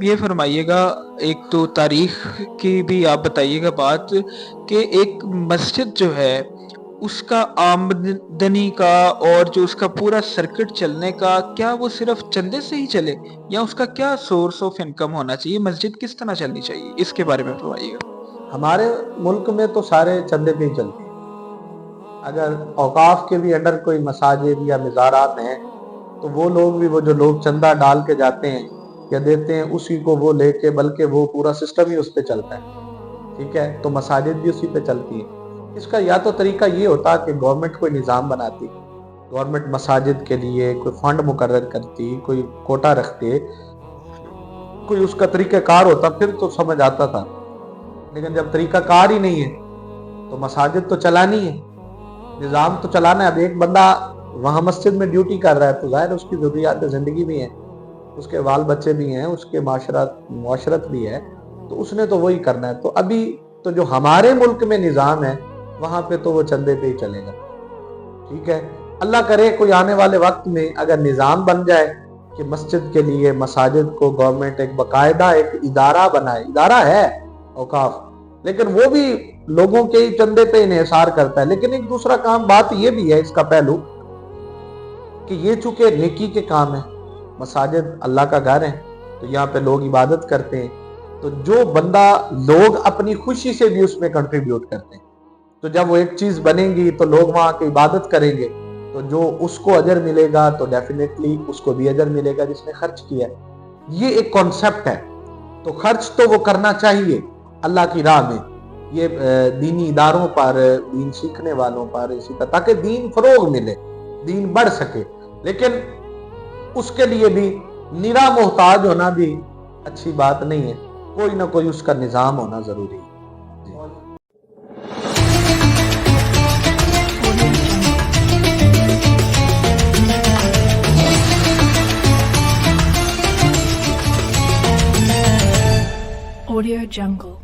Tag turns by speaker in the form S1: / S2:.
S1: ये फरमाइएगा, एक तो तारीख की भी आप बताइएगा बात, कि एक मस्जिद जो है उसका आमदनी का और जो उसका पूरा सर्किट चलने का, क्या वो सिर्फ चंदे से ही चले या उसका क्या सोर्स ऑफ इनकम होना चाहिए, मस्जिद किस तरह चलनी चाहिए, इसके बारे में फरमाइएगा।
S2: हमारे मुल्क में तो सारे चंदे पे ही चलते हैं। अगर औकाफ के भी अंडर कोई मसाजिद या मज़ारात हैं तो वो लोग भी, वो जो लोग चंदा डाल के जाते हैं या देते हैं, उसी को वो लेके, बल्कि वो पूरा सिस्टम ही उस पर चलता है। ठीक है, तो मसाजिद भी उसी पे चलती है। इसका या तो तरीका ये होता कि गवर्नमेंट कोई निज़ाम बनाती, गवर्नमेंट मसाजिद के लिए कोई फंड मुकर्रर करती, कोई कोटा रखते, कोई उसका तरीक़ाकार होता, फिर तो समझ आता था। लेकिन जब तरीक़ाकार ही नहीं है तो मसाजिद तो चलानी है, निज़ाम तो चलाना है। अब एक बंदा वहाँ मस्जिद में ड्यूटी कर रहा है तो ज़ाहिर उसकी ज़रूरियात ज़िंदगी भी है, उसके बाल बच्चे भी हैं, उसके माशरत भी है, तो उसने तो वही करना है। तो अभी तो जो हमारे मुल्क में निज़ाम है वहाँ पे तो वो चंदे पे ही चलेगा। ठीक है, अल्लाह करे कोई आने वाले वक्त में अगर निज़ाम बन जाए कि मस्जिद के लिए, मसाजिद को गवर्नमेंट एक बाकायदा एक इदारा बनाए। इदारा है औकाफ, लेकिन वो भी लोगों के ही चंदे पे इन्हिसार करता है। लेकिन एक दूसरा काम, बात ये भी है इसका पहलू, कि ये चूंकि नेकी के काम है, मसाजिद अल्लाह का घर है, तो यहाँ पे लोग इबादत करते हैं, तो जो बंदा, लोग अपनी खुशी से भी उसमें कंट्रीब्यूट करते हैं, तो जब वो एक चीज बनेगी तो लोग वहां की इबादत करेंगे, तो जो उसको अजर मिलेगा तो डेफिनेटली उसको भी अजर मिलेगा जिसने खर्च किया। ये एक कॉन्सेप्ट है। तो खर्च तो वो करना चाहिए अल्लाह की राह में, ये दीनी इदारों पर, दीन सीखने वालों पर, इसी तरह, ताकि दीन फरोग मिले, दीन बढ़ सके। लेकिन उसके लिए भी निरा मोहताज होना भी अच्छी बात नहीं है, कोई ना कोई उसका निज़ाम होना जरूरी है।
S3: Audio Jungle.